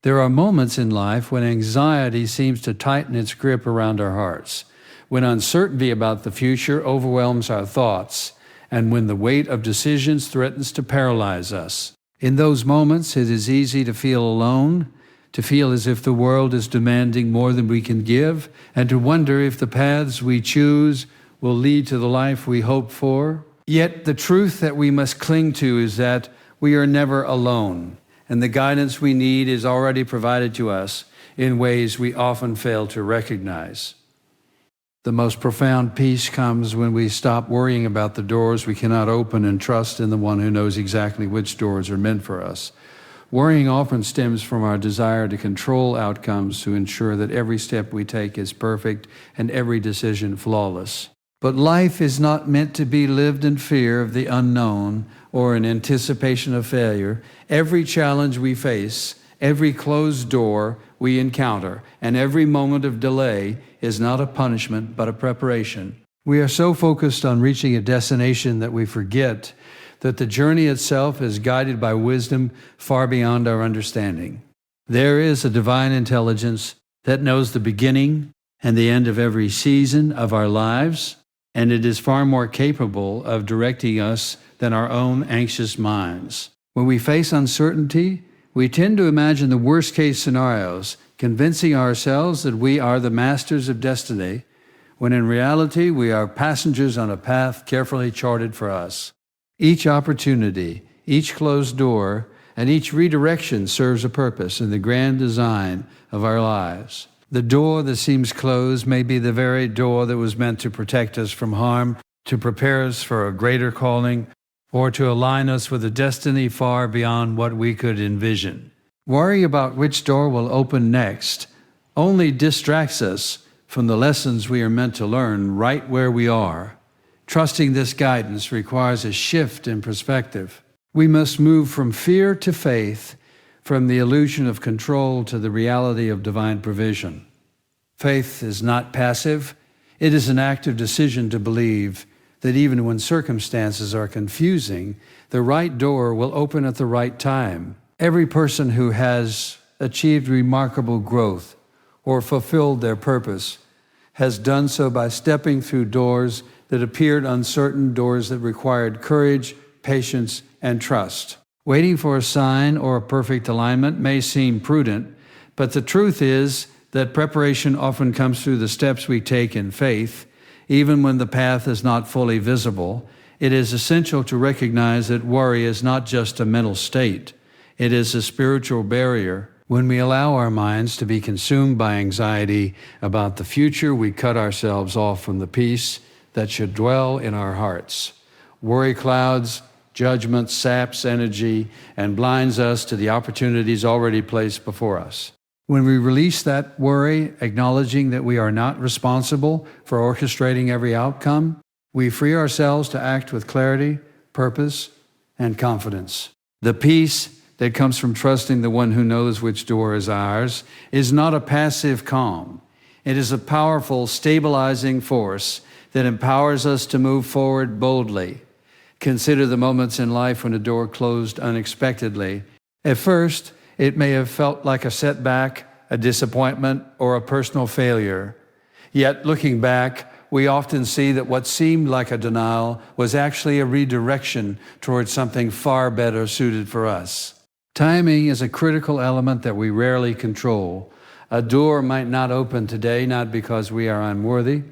There are moments in life when anxiety seems to tighten its grip around our hearts, when uncertainty about the future overwhelms our thoughts, and when the weight of decisions threatens to paralyze us. In those moments, it is easy to feel alone, to feel as if the world is demanding more than we can give, and to wonder if the paths we choose will lead to the life we hope for. Yet the truth that we must cling to is that we are never alone, and the guidance we need is already provided to us in ways we often fail to recognize. The most profound peace comes when we stop worrying about the doors we cannot open and trust in the one who knows exactly which doors are meant for us. Worrying often stems from our desire to control outcomes to ensure that every step we take is perfect and every decision flawless. But life is not meant to be lived in fear of the unknown or in anticipation of failure. Every challenge we face, every closed door we encounter, and every moment of delay is not a punishment but a preparation. We are so focused on reaching a destination that we forget that the journey itself is guided by wisdom far beyond our understanding. There is a divine intelligence that knows the beginning and the end of every season of our lives, and it is far more capable of directing us than our own anxious minds. When we face uncertainty, we tend to imagine the worst-case scenarios, convincing ourselves that we are the masters of destiny, when in reality we are passengers on a path carefully charted for us. Each opportunity, each closed door, and each redirection serves a purpose in the grand design of our lives. The door that seems closed may be the very door that was meant to protect us from harm, to prepare us for a greater calling, or to align us with a destiny far beyond what we could envision. Worry about which door will open next only distracts us from the lessons we are meant to learn right where we are. Trusting this guidance requires a shift in perspective. We must move from fear to faith, from the illusion of control to the reality of divine provision. Faith is not passive. It is an active decision to believe that even when circumstances are confusing, the right door will open at the right time. Every person who has achieved remarkable growth or fulfilled their purpose has done so by stepping through doors that appeared uncertain, doors that required courage, patience, and trust. Waiting for a sign or a perfect alignment may seem prudent, but the truth is that preparation often comes through the steps we take in faith. Even when the path is not fully visible, it is essential to recognize that worry is not just a mental state. It is a spiritual barrier. When we allow our minds to be consumed by anxiety about the future, we cut ourselves off from the peace that should dwell in our hearts. Worry clouds judgment, saps energy, and blinds us to the opportunities already placed before us. When we release that worry, acknowledging that we are not responsible for orchestrating every outcome, we free ourselves to act with clarity, purpose, and confidence. The peace that comes from trusting the one who knows which door is ours is not a passive calm. It is a powerful, stabilizing force that empowers us to move forward boldly. Consider the moments in life when a door closed unexpectedly. At first, it may have felt like a setback, a disappointment, or a personal failure. Yet, looking back, we often see that what seemed like a denial was actually a redirection towards something far better suited for us. Timing is a critical element that we rarely control. A door might not open today, not because we are unworthy,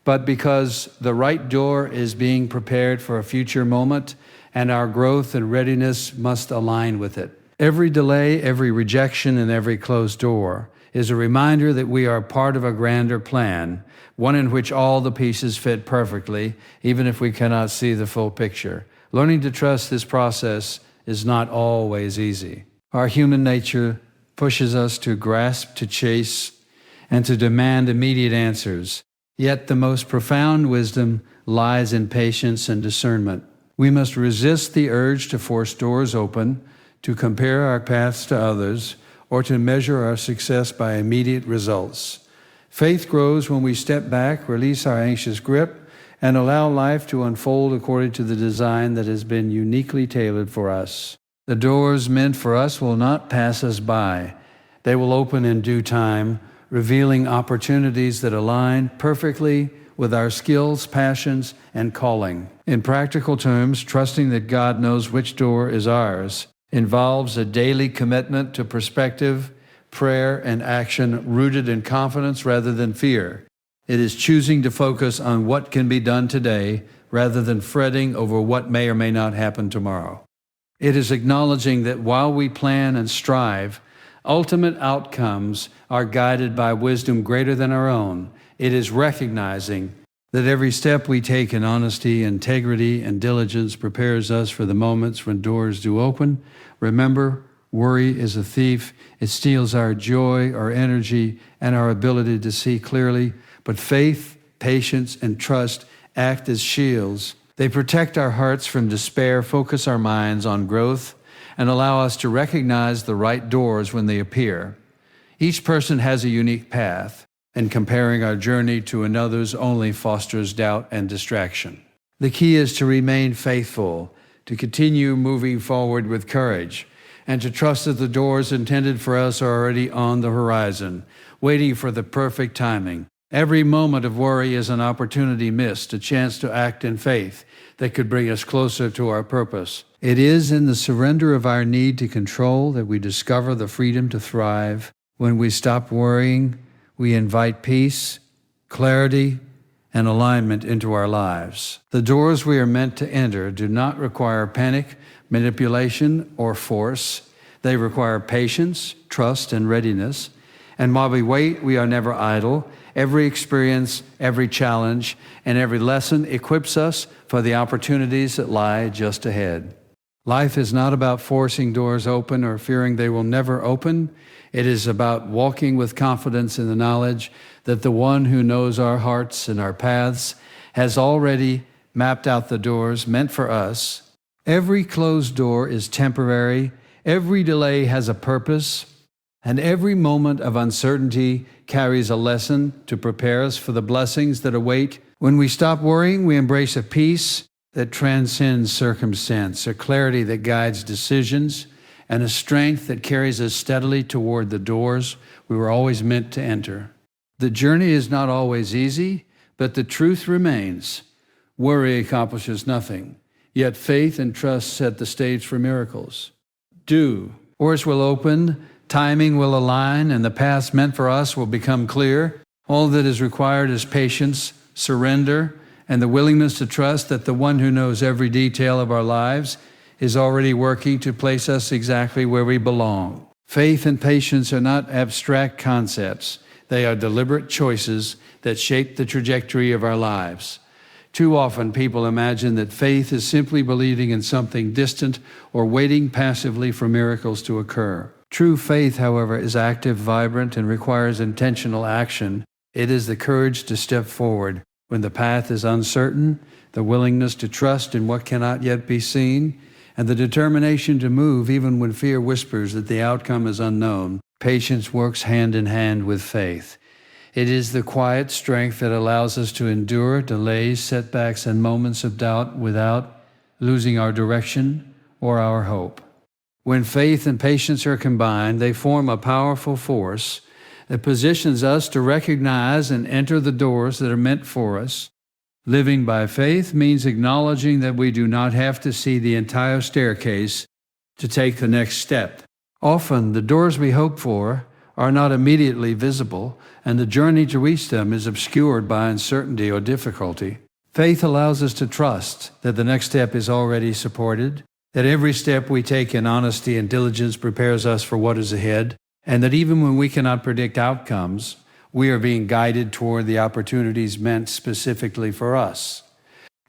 but because the right door is being prepared for a future moment, and our growth and readiness must align with it. Every delay, every rejection, and every closed door is a reminder that we are part of a grander plan, one in which all the pieces fit perfectly, even if we cannot see the full picture. Learning to trust this process is not always easy. Our human nature pushes us to grasp, to chase, and to demand immediate answers. Yet the most profound wisdom lies in patience and discernment. We must resist the urge to force doors open, to compare our paths to others, or to measure our success by immediate results. Faith grows when we step back, release our anxious grip, and allow life to unfold according to the design that has been uniquely tailored for us. The doors meant for us will not pass us by, They will open in due time, revealing opportunities that align perfectly with our skills, passions, and calling. In practical terms, trusting that God knows which door is ours involves a daily commitment to perspective, prayer, and action rooted in confidence rather than fear. It is choosing to focus on what can be done today rather than fretting over what may or may not happen tomorrow. It is acknowledging that while we plan and strive, ultimate outcomes are guided by wisdom greater than our own. It is recognizing that every step we take in honesty, integrity, and diligence prepares us for the moments when doors do open. Remember, worry is a thief. It steals our joy, our energy, and our ability to see clearly. But faith, patience, and trust act as shields. They protect our hearts from despair, focus our minds on growth, and allow us to recognize the right doors when they appear. Each person has a unique path, and comparing our journey to another's only fosters doubt and distraction. The key is to remain faithful, to continue moving forward with courage, and to trust that the doors intended for us are already on the horizon, waiting for the perfect timing. Every moment of worry is an opportunity missed, a chance to act in faith that could bring us closer to our purpose. It is in the surrender of our need to control that we discover the freedom to thrive. When we stop worrying, we invite peace, clarity, and alignment into our lives. The doors we are meant to enter do not require panic, manipulation, or force. They require patience, trust, and readiness. And while we wait, we are never idle. Every experience, every challenge, and every lesson equips us for the opportunities that lie just ahead. Life is not about forcing doors open or fearing they will never open. It is about walking with confidence in the knowledge that the one who knows our hearts and our paths has already mapped out the doors meant for us. Every closed door is temporary, every delay has a purpose, and every moment of uncertainty carries a lesson to prepare us for the blessings that await. When we stop worrying, we embrace a peace that transcends circumstance, a clarity that guides decisions, and a strength that carries us steadily toward the doors we were always meant to enter. The journey is not always easy, but the truth remains. Worry accomplishes nothing, yet faith and trust set the stage for miracles. Doors will open, timing will align, and the paths meant for us will become clear. All that is required is patience, surrender, and the willingness to trust that the one who knows every detail of our lives is already working to place us exactly where we belong. Faith and patience are not abstract concepts. They are deliberate choices that shape the trajectory of our lives. Too often, people imagine that faith is simply believing in something distant or waiting passively for miracles to occur. True faith, however, is active, vibrant, and requires intentional action. It is the courage to step forward when the path is uncertain, the willingness to trust in what cannot yet be seen, and the determination to move even when fear whispers that the outcome is unknown. Patience works hand in hand with faith. It is the quiet strength that allows us to endure delays, setbacks, and moments of doubt without losing our direction or our hope. When faith and patience are combined, they form a powerful force that positions us to recognize and enter the doors that are meant for us. Living by faith means acknowledging that we do not have to see the entire staircase to take the next step. Often, the doors we hope for are not immediately visible, and the journey to reach them is obscured by uncertainty or difficulty. Faith allows us to trust that the next step is already supported, that every step we take in honesty and diligence prepares us for what is ahead, and that even when we cannot predict outcomes, we are being guided toward the opportunities meant specifically for us.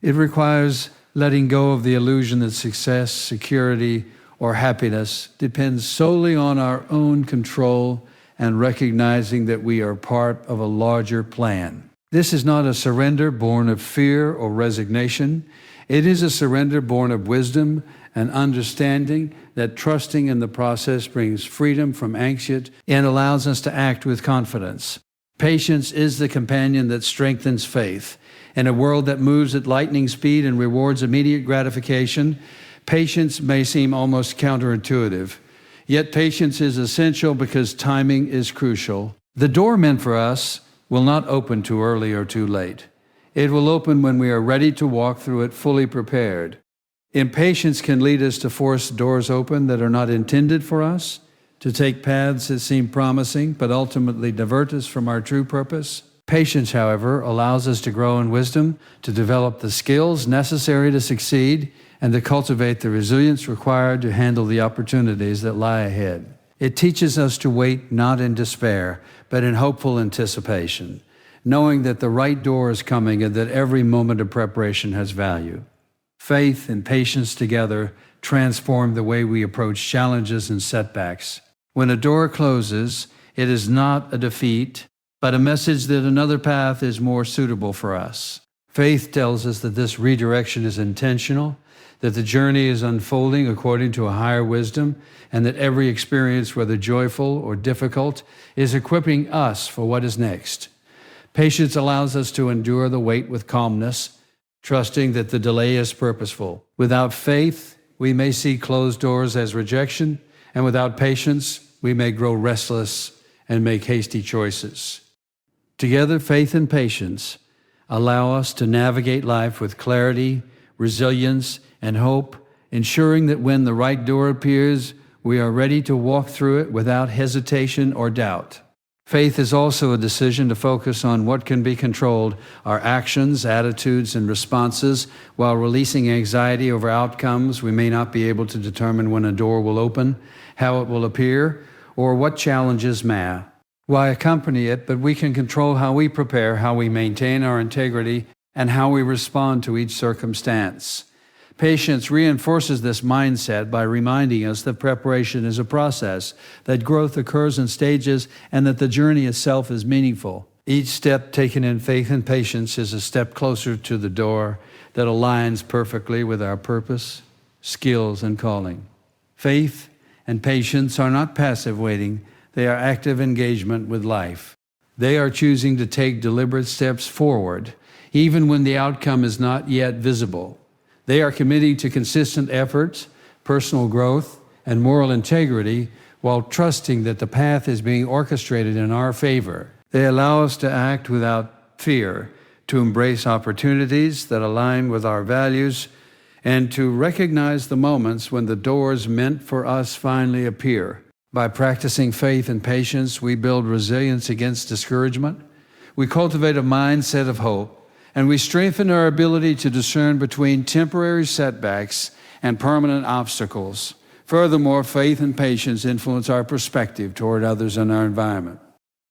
It requires letting go of the illusion that success, security, or happiness depends solely on our own control and recognizing that we are part of a larger plan. This is not a surrender born of fear or resignation. It is a surrender born of wisdom and understanding that trusting in the process brings freedom from anxiety and allows us to act with confidence. Patience is the companion that strengthens faith. In a world that moves at lightning speed and rewards immediate gratification, patience may seem almost counterintuitive. Yet patience is essential because timing is crucial. The door meant for us will not open too early or too late. It will open when we are ready to walk through it fully prepared. Impatience can lead us to force doors open that are not intended for us, to take paths that seem promising but ultimately divert us from our true purpose. Patience, however, allows us to grow in wisdom, to develop the skills necessary to succeed, and to cultivate the resilience required to handle the opportunities that lie ahead. It teaches us to wait not in despair, but in hopeful anticipation, knowing that the right door is coming and that every moment of preparation has value. Faith and patience together transform the way we approach challenges and setbacks. When a door closes, it is not a defeat, but a message that another path is more suitable for us. Faith tells us that this redirection is intentional, that the journey is unfolding according to a higher wisdom, and that every experience, whether joyful or difficult, is equipping us for what is next. Patience allows us to endure the wait with calmness, trusting that the delay is purposeful. Without faith, we may see closed doors as rejection, and without patience, we may grow restless and make hasty choices. Together, faith and patience allow us to navigate life with clarity, resilience, and hope, ensuring that when the right door appears, we are ready to walk through it without hesitation or doubt. Faith is also a decision to focus on what can be controlled, our actions, attitudes, and responses, while releasing anxiety over outcomes we may not be able to determine when a door will open, how it will appear, or what challenges may. Why accompany it, but we can control how we prepare, how we maintain our integrity, and how we respond to each circumstance. Patience reinforces this mindset by reminding us that preparation is a process, that growth occurs in stages, and that the journey itself is meaningful. Each step taken in faith and patience is a step closer to the door that aligns perfectly with our purpose, skills, and calling. Faith and patience are not passive waiting, they are active engagement with life. They are choosing to take deliberate steps forward, even when the outcome is not yet visible. They are committing to consistent efforts, personal growth, and moral integrity while trusting that the path is being orchestrated in our favor. They allow us to act without fear, to embrace opportunities that align with our values, and to recognize the moments when the doors meant for us finally appear. By practicing faith and patience, we build resilience against discouragement. We cultivate a mindset of hope, and we strengthen our ability to discern between temporary setbacks and permanent obstacles. Furthermore, faith and patience influence our perspective toward others and our environment.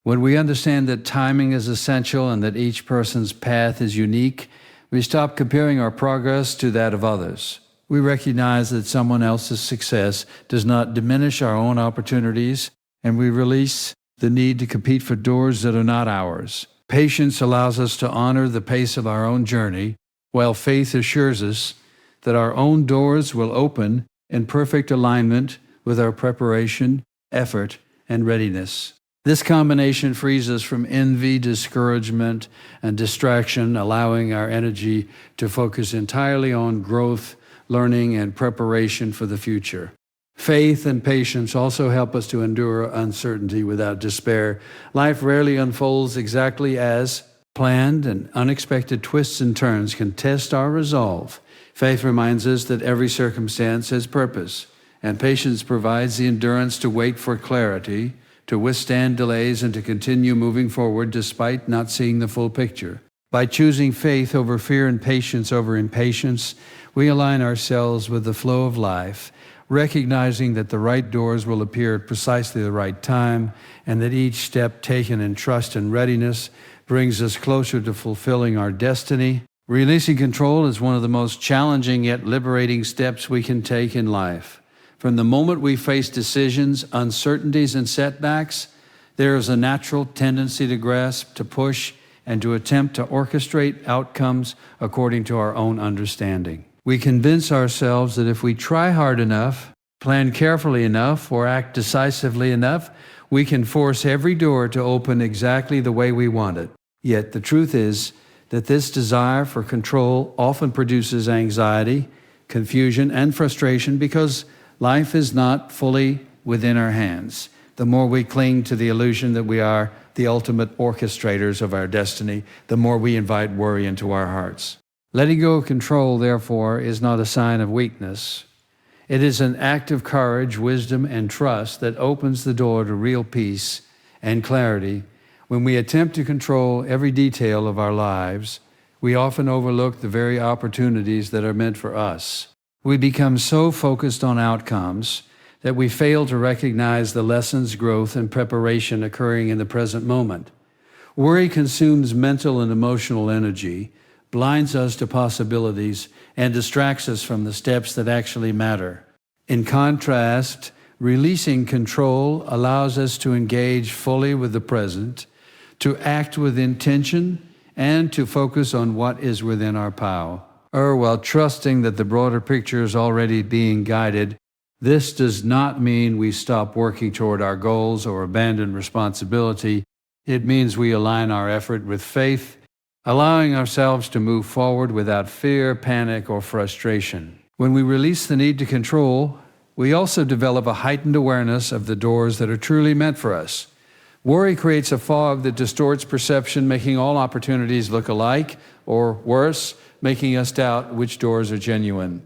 When we understand that timing is essential and that each person's path is unique, we stop comparing our progress to that of others. We recognize that someone else's success does not diminish our own opportunities, and we release the need to compete for doors that are not ours. Patience allows us to honor the pace of our own journey, while faith assures us that our own doors will open in perfect alignment with our preparation, effort, and readiness. This combination frees us from envy, discouragement, and distraction, allowing our energy to focus entirely on growth, learning, and preparation for the future. Faith and patience also help us to endure uncertainty without despair. Life rarely unfolds exactly as planned, and unexpected twists and turns can test our resolve. Faith reminds us that every circumstance has purpose, and patience provides the endurance to wait for clarity, to withstand delays, and to continue moving forward despite not seeing the full picture. By choosing faith over fear and patience over impatience, we align ourselves with the flow of life, recognizing that the right doors will appear at precisely the right time, and that each step taken in trust and readiness brings us closer to fulfilling our destiny. Releasing control is one of the most challenging yet liberating steps we can take in life. From the moment we face decisions, uncertainties, and setbacks, there is a natural tendency to grasp, to push, and to attempt to orchestrate outcomes according to our own understanding. We convince ourselves that if we try hard enough, plan carefully enough, or act decisively enough, we can force every door to open exactly the way we want it. Yet the truth is that this desire for control often produces anxiety, confusion, and frustration because life is not fully within our hands. The more we cling to the illusion that we are the ultimate orchestrators of our destiny, the more we invite worry into our hearts. Letting go of control, therefore, is not a sign of weakness. It is an act of courage, wisdom, and trust that opens the door to real peace and clarity. When we attempt to control every detail of our lives, we often overlook the very opportunities that are meant for us. We become so focused on outcomes that we fail to recognize the lessons, growth, and preparation occurring in the present moment. Worry consumes mental and emotional energy, blinds us to possibilities, and distracts us from the steps that actually matter. In contrast, releasing control allows us to engage fully with the present, to act with intention, and to focus on what is within our power. While trusting that the broader picture is already being guided, this does not mean we stop working toward our goals or abandon responsibility. It means we align our effort with faith, allowing ourselves to move forward without fear, panic, or frustration. When we release the need to control, we also develop a heightened awareness of the doors that are truly meant for us. Worry creates a fog that distorts perception, making all opportunities look alike, or worse, making us doubt which doors are genuine.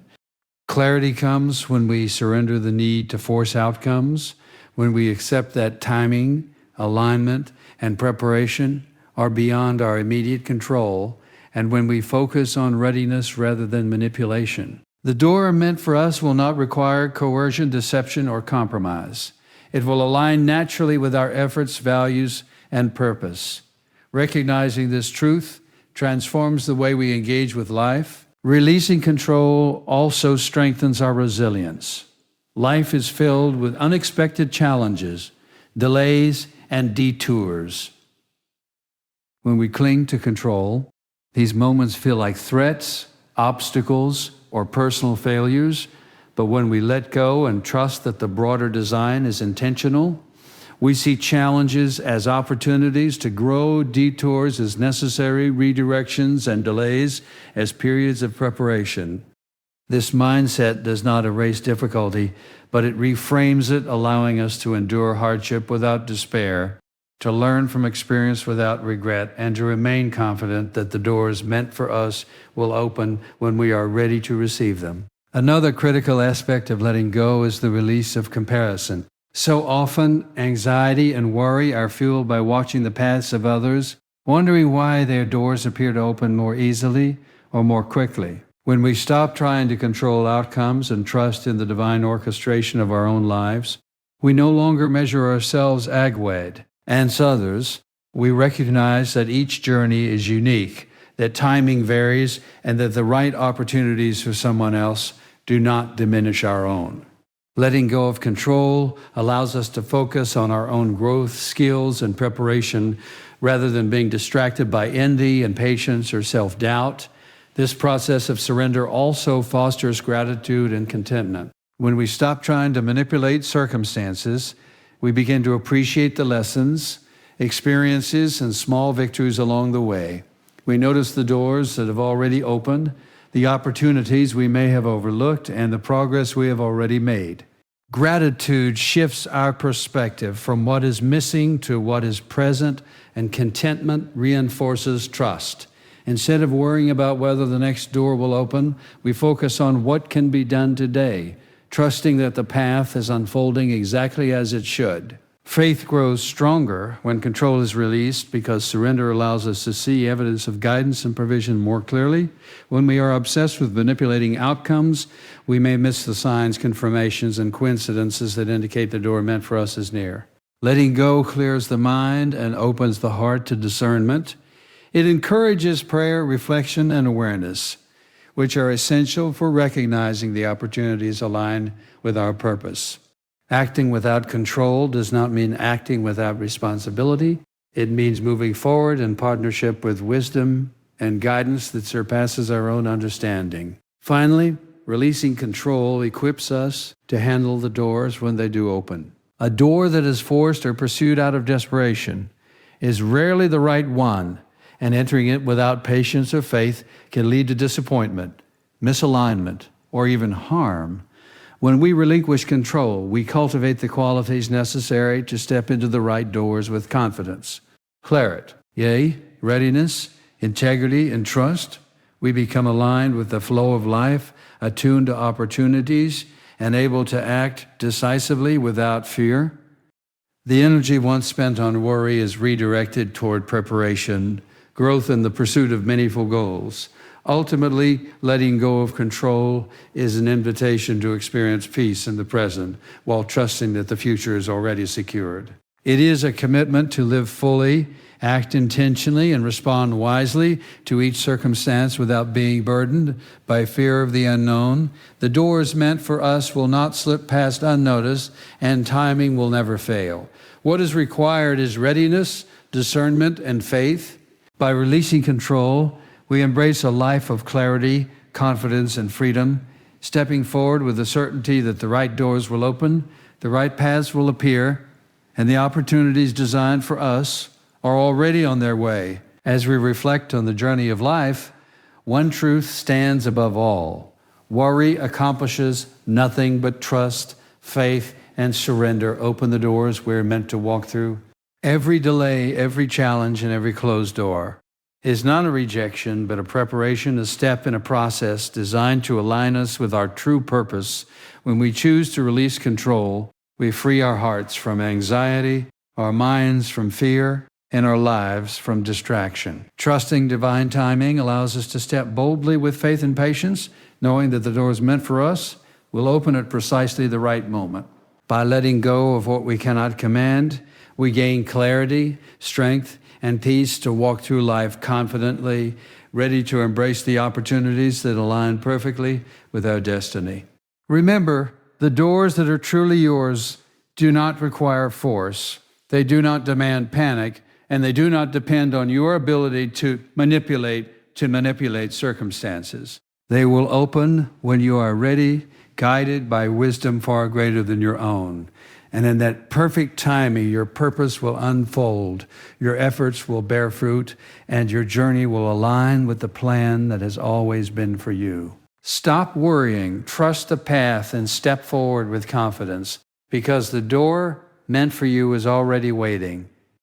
Clarity comes when we surrender the need to force outcomes, when we accept that timing, alignment, and preparation are beyond our immediate control, and when we focus on readiness rather than manipulation. The door meant for us will not require coercion, deception, or compromise. It will align naturally with our efforts, values, and purpose. Recognizing this truth transforms the way we engage with life. Releasing control also strengthens our resilience. Life is filled with unexpected challenges, delays, and detours. When we cling to control, these moments feel like threats, obstacles, or personal failures. But when we let go and trust that the broader design is intentional, we see challenges as opportunities to grow, detours as necessary, redirections and delays as periods of preparation. This mindset does not erase difficulty, but it reframes it, allowing us to endure hardship without despair, to learn from experience without regret, and to remain confident that the doors meant for us will open when we are ready to receive them. Another critical aspect of letting go is the release of comparison. So often, anxiety and worry are fueled by watching the paths of others, wondering why their doors appear to open more easily or more quickly. When we stop trying to control outcomes and trust in the divine orchestration of our own lives, we no longer measure ourselves against others. We recognize that each journey is unique, that timing varies, and that the right opportunities for someone else do not diminish our own. Letting go of control allows us to focus on our own growth, skills, and preparation rather than being distracted by envy, impatience, or self-doubt. This process of surrender also fosters gratitude and contentment. When we stop trying to manipulate circumstances, we begin to appreciate the lessons, experiences, and small victories along the way. We notice the doors that have already opened, the opportunities we may have overlooked, and the progress we have already made. Gratitude shifts our perspective from what is missing to what is present, and contentment reinforces trust. Instead of worrying about whether the next door will open, we focus on what can be done today, trusting that the path is unfolding exactly as it should. Faith grows stronger when control is released because surrender allows us to see evidence of guidance and provision more clearly. When we are obsessed with manipulating outcomes, we may miss the signs, confirmations, and coincidences that indicate the door meant for us is near. Letting go clears the mind and opens the heart to discernment. It encourages prayer, reflection, and awareness, which are essential for recognizing the opportunities aligned with our purpose. Acting without control does not mean acting without responsibility. It means moving forward in partnership with wisdom and guidance that surpasses our own understanding. Finally, releasing control equips us to handle the doors when they do open. A door that is forced or pursued out of desperation is rarely the right one, and entering it without patience or faith can lead to disappointment, misalignment, or even harm. When we relinquish control, we cultivate the qualities necessary to step into the right doors with confidence. Clarity, yea, readiness, integrity, and trust. We become aligned with the flow of life, attuned to opportunities, and able to act decisively without fear. The energy once spent on worry is redirected toward preparation, growth, and the pursuit of meaningful goals. Ultimately, letting go of control is an invitation to experience peace in the present while trusting that the future is already secured. It is a commitment to live fully, act intentionally, and respond wisely to each circumstance without being burdened by fear of the unknown. The doors meant for us will not slip past unnoticed, and timing will never fail. What is required is readiness, discernment, and faith. By releasing control, we embrace a life of clarity, confidence, and freedom, stepping forward with the certainty that the right doors will open, the right paths will appear, and the opportunities designed for us are already on their way. As we reflect on the journey of life, one truth stands above all. Worry accomplishes nothing but trust, faith, and surrender open the doors we're meant to walk through. Every delay, every challenge, and every closed door is not a rejection, but a preparation, a step in a process designed to align us with our true purpose. When we choose to release control, we free our hearts from anxiety, our minds from fear, and our lives from distraction. Trusting divine timing allows us to step boldly with faith and patience, knowing that the doors meant for us will open at precisely the right moment. By letting go of what we cannot command, we gain clarity, strength, and peace to walk through life confidently, ready to embrace the opportunities that align perfectly with our destiny. Remember, the doors that are truly yours do not require force. They do not demand panic, and they do not depend on your ability to manipulate circumstances. They will open when you are ready, guided by wisdom far greater than your own. And in that perfect timing, your purpose will unfold, your efforts will bear fruit, and your journey will align with the plan that has always been for you. Stop worrying, trust the path, and step forward with confidence, because the door meant for you is already waiting.